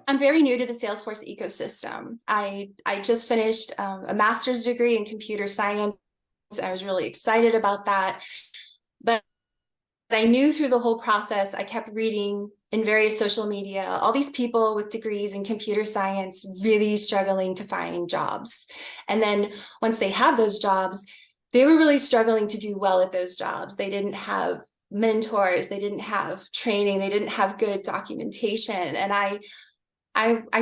I'm very new to the Salesforce ecosystem. I just finished a master's degree in computer science. I was really excited about that. But I knew through the whole process, I kept reading in various social media, all these people with degrees in computer science really struggling to find jobs. And then once they had those jobs, they were really struggling to do well at those jobs. They didn't have mentors, they didn't have training, they didn't have good documentation. And I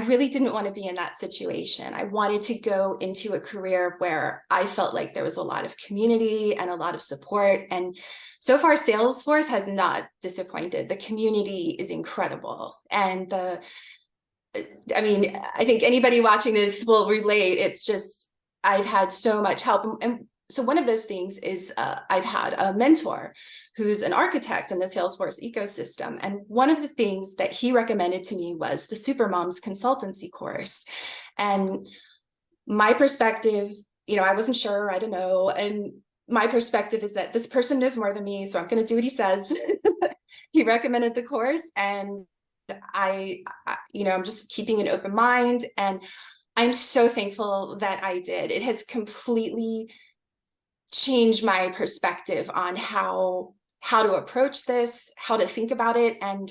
really didn't want to be in that situation. I wanted to go into a career where I felt like there was a lot of community and a lot of support. And so far, Salesforce has not disappointed. The community is incredible. And I mean, I think anybody watching this will relate. It's just, I've had so much help. And so one of those things is I've had a mentor who's an architect in the Salesforce ecosystem. And one of the things that he recommended to me was the Supermums consultancy course. And my perspective, I wasn't sure, I don't know. And my perspective is that this person knows more than me, so I'm going to do what he says. He recommended the course, and I'm just keeping an open mind. And I'm so thankful that I did. It has completely changed my perspective on how to approach this, how to think about it. And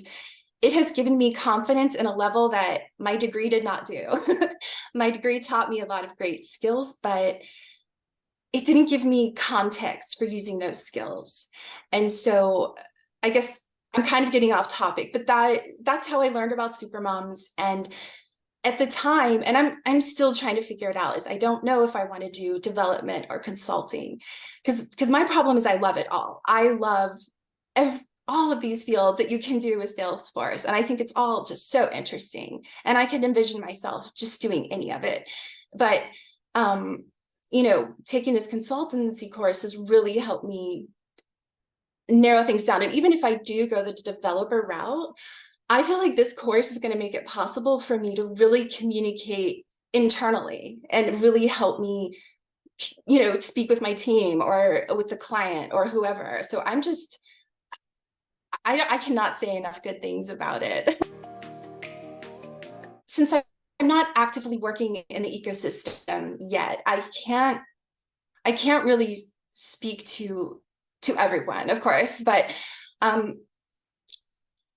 it has given me confidence in a level that my degree did not do. My degree taught me a lot of great skills, but it didn't give me context for using those skills. And so I guess I'm kind of getting off topic, but that's how I learned about Supermoms. And at the time, and I'm still trying to figure it out, is I don't know if I want to do development or consulting, because my problem is I love it all. I love all of these fields that you can do with Salesforce, and I think it's all just so interesting, and I can envision myself just doing any of it. But taking this consultancy course has really helped me narrow things down. And even if I do go the developer route, I feel like this course is going to make it possible for me to really communicate internally and really help me, speak with my team or with the client or whoever. So I cannot say enough good things about it. Since I'm not actively working in the ecosystem yet, I can't really speak to everyone, of course, but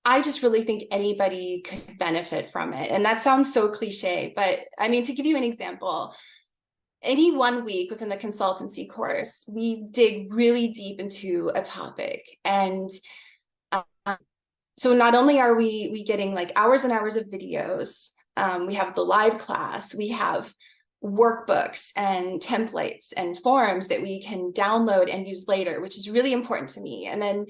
I just really think anybody could benefit from it. And that sounds so cliche, but I mean, to give you an example, any 1 week within the consultancy course, we dig really deep into a topic. And so not only are we getting like hours and hours of videos, we have the live class, we have workbooks and templates and forums that we can download and use later, which is really important to me. And then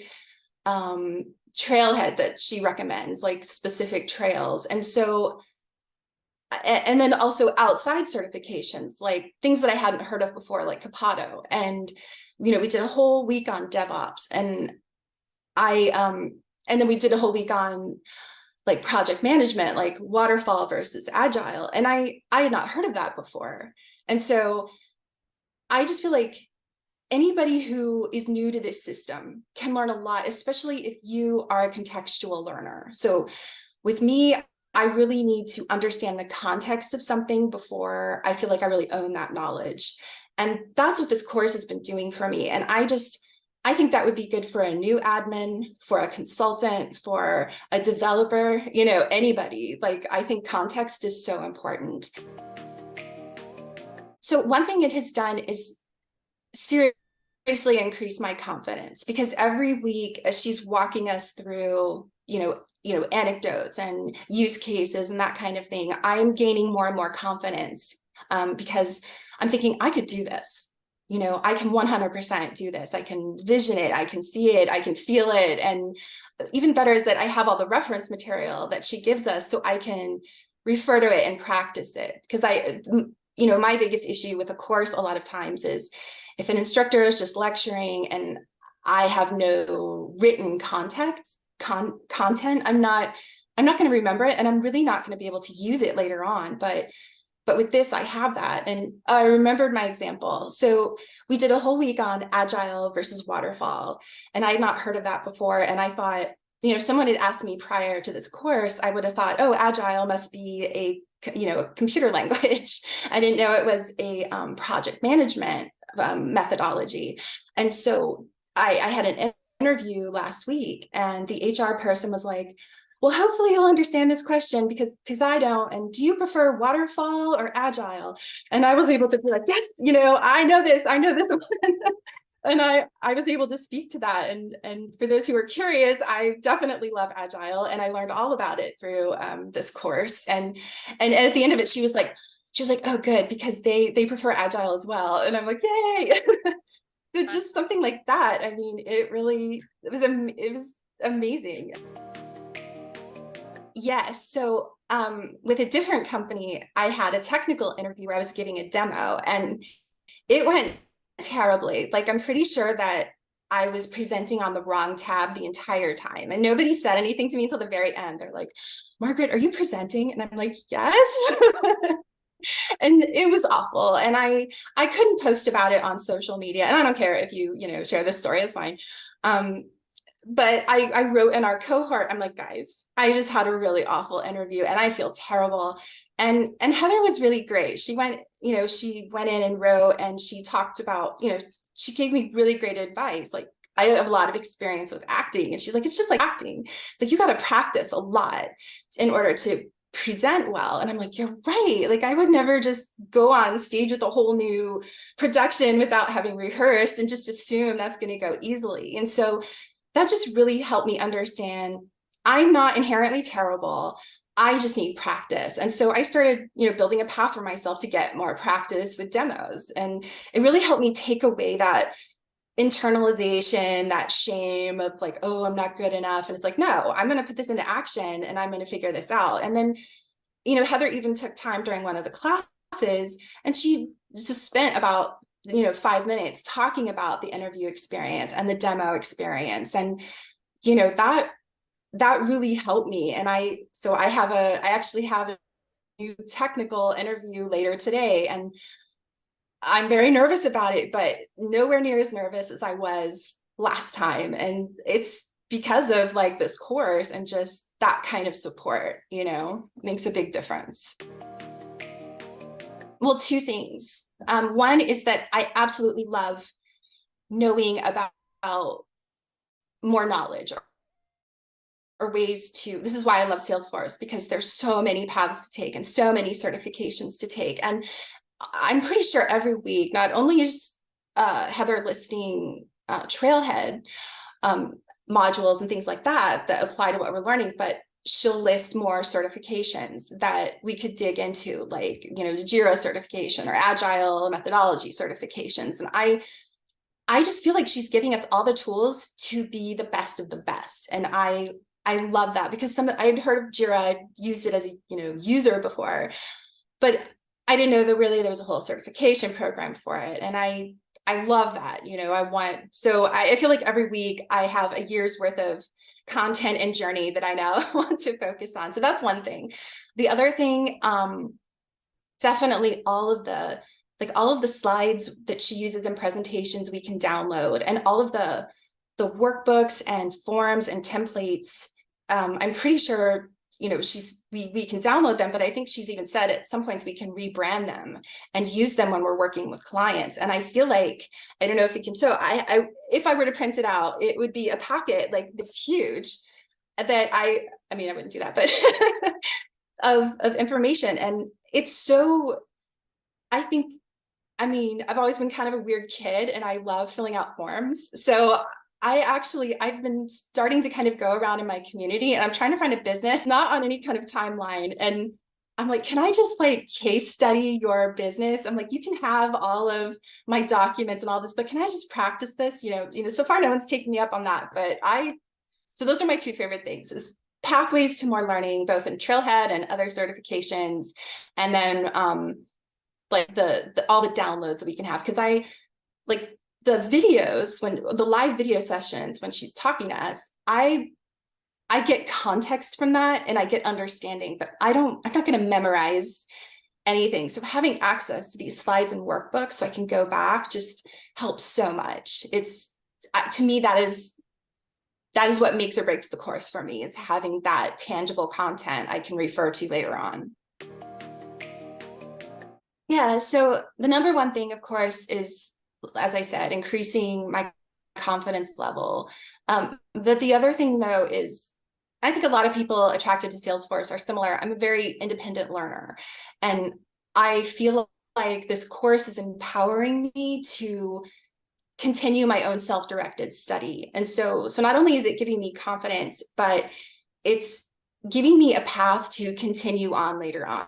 trailhead that she recommends, like specific trails. And so, and then also outside certifications, like things that I hadn't heard of before, like Capado. And, we did a whole week on DevOps, and and then we did a whole week on like project management, like waterfall versus agile. And I had not heard of that before. And so I just feel like anybody who is new to this system can learn a lot, especially if you are a contextual learner. So with me, I really need to understand the context of something before I feel like I really own that knowledge. And that's what this course has been doing for me. And I think that would be good for a new admin, for a consultant, for a developer, anybody. Like, I think context is so important. So one thing it has done is seriously increase my confidence, because every week as she's walking us through, anecdotes and use cases and that kind of thing, I'm gaining more and more confidence, because I'm thinking I could do this. I can 100% do this. I can vision it. I can see it. I can feel it. And even better is that I have all the reference material that she gives us, so I can refer to it and practice it. Because my biggest issue with a course a lot of times is if an instructor is just lecturing and I have no written content, I'm not going to remember it, and I'm really not going to be able to use it later on. But with this, I have that. And I remembered my example. So we did a whole week on agile versus waterfall, and I had not heard of that before. And I thought, if someone had asked me prior to this course, I would have thought, oh, Agile must be a computer language. I didn't know it was a project management methodology. And so I had an interview last week, and the HR person was like, well, hopefully you'll understand this question because I don't. And do you prefer waterfall or agile? And I was able to be like, yes, I know this one. And I was able to speak to that. And for those who are curious, I definitely love Agile, and I learned all about it through this course. And at the end of it, she was like, oh, good, because they prefer Agile as well. And I'm like, yay. So just something like that. I mean, it was amazing. Yes. So with a different company, I had a technical interview where I was giving a demo, and it went terribly. Like, I'm pretty sure that I was presenting on the wrong tab the entire time, and nobody said anything to me until the very end. They're like, Margaret, are you presenting? And I'm like, yes. And it was awful. And I couldn't post about it on social media. And I don't care if you share this story, it's fine. But I wrote in our cohort, I'm like, guys, I just had a really awful interview and I feel terrible. And Heather was really great. She went in and wrote, and she talked about, she gave me really great advice. Like, I have a lot of experience with acting. And she's like, it's just like acting. It's like, you got to practice a lot in order to present well. And I'm like, you're right. Like, I would never just go on stage with a whole new production without having rehearsed and just assume that's going to go easily. And so that just really helped me understand I'm not inherently terrible. I just need practice. And so I started, building a path for myself to get more practice with demos. And it really helped me take away that internalization, that shame of like, oh, I'm not good enough. And it's like, no, I'm going to put this into action and I'm going to figure this out. And then, Heather even took time during one of the classes, and she just spent about 5 minutes talking about the interview experience and the demo experience. And, that really helped me. And I actually have a new technical interview later today, and I'm very nervous about it, but nowhere near as nervous as I was last time. And it's because of like this course and just that kind of support, makes a big difference. Well, two things. One is that I absolutely love knowing about more knowledge or ways to, this is why I love Salesforce, because there's so many paths to take and so many certifications to take. And I'm pretty sure every week, not only is Heather listing Trailhead modules and things like that apply to what we're learning, but she'll list more certifications that we could dig into, like, Jira certification or Agile methodology certifications. And I just feel like she's giving us all the tools to be the best of the best. And I love that, because I'd heard of Jira, I'd used it as a user before, but I didn't know that really there was a whole certification program for it. And I love that. I feel like every week I have a year's worth of content and journey that I now want to focus on. So that's one thing. The other thing, definitely all of the slides that she uses in presentations we can download, and all of the workbooks and forms and templates. I'm pretty sure we can download them, but I think she's even said at some points we can rebrand them and use them when we're working with clients. And I feel like, I don't know if it can show, if I were to print it out, it would be a packet like this huge that I wouldn't do that, but of information. And it's so, I've always been kind of a weird kid and I love filling out forms. So I've been starting to kind of go around in my community, and I'm trying to find a business, not on any kind of timeline. And I'm like, can I just like case study your business? I'm like, you can have all of my documents and all this, but can I just practice this? So far no one's taken me up on that, but so those are my two favorite things, is pathways to more learning, both in Trailhead and other certifications. And then like all the downloads that we can have. Cause I like the videos, when the live video sessions, when she's talking to us, I get context from that and I get understanding, but I'm not going to memorize anything. So having access to these slides and workbooks so I can go back just helps so much. To me, that that is what makes or breaks the course for me, is having that tangible content I can refer to later on. Yeah, so the number one thing, of course, is, as I said, increasing my confidence level. But the other thing, though, is I think a lot of people attracted to Salesforce are similar. I'm a very independent learner, and I feel like this course is empowering me to continue my own self-directed study. And so not only is it giving me confidence, but it's giving me a path to continue on later on.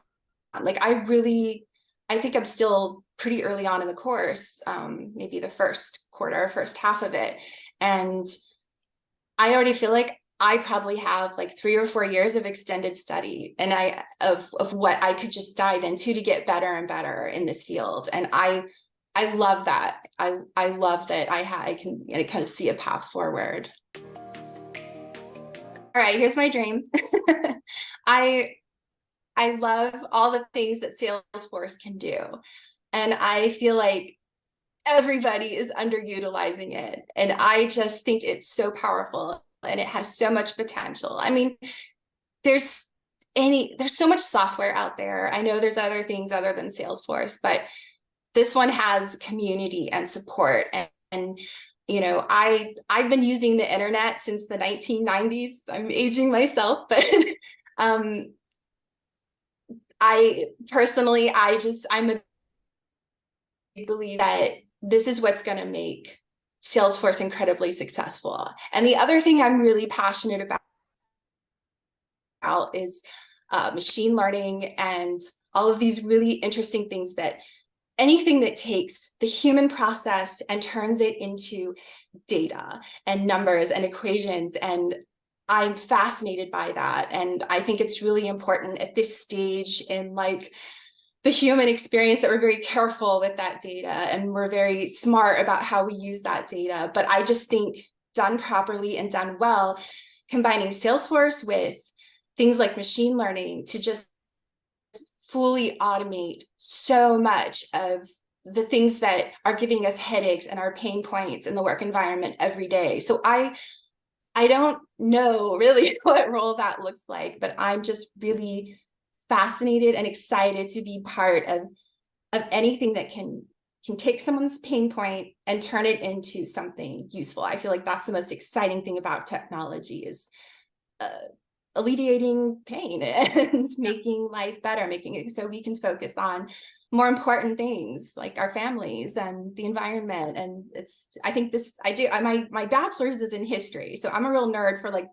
Like I think I'm still pretty early on in the course, maybe the first quarter, first half of it. And I already feel like I probably have like 3 or 4 years of extended study and of what I could just dive into to get better and better in this field. And I love that. I love that I can kind of see a path forward. All right, here's my dream. I love all the things that Salesforce can do. And I feel like everybody is underutilizing it. And I just think it's so powerful and it has so much potential. I mean, there's so much software out there. I know there's other things other than Salesforce, but this one has community and support. And I've been using the internet since the 1990s. I'm aging myself, but I personally, I'm a believe that this is what's going to make Salesforce incredibly successful. And the other thing I'm really passionate about is machine learning and all of these really interesting things, that anything that takes the human process and turns it into data and numbers and equations. And I'm fascinated by that. And I think it's really important at this stage in like the human experience that we're very careful with that data and we're very smart about how we use that data. But I just think done properly and done well, combining Salesforce with things like machine learning to just fully automate so much of the things that are giving us headaches and our pain points in the work environment every day. So I don't know really what role that looks like, but I'm just really fascinated and excited to be part of anything that can take someone's pain point and turn it into something useful. I feel like that's the most exciting thing about technology, is alleviating pain and making life better, making it so we can focus on more important things like our families and the environment. And my bachelor's is in history, so I'm a real nerd for like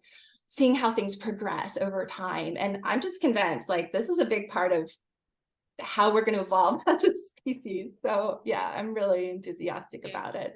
seeing how things progress over time. And I'm just convinced like this is a big part of how we're going to evolve as a species. So yeah, I'm really enthusiastic about it.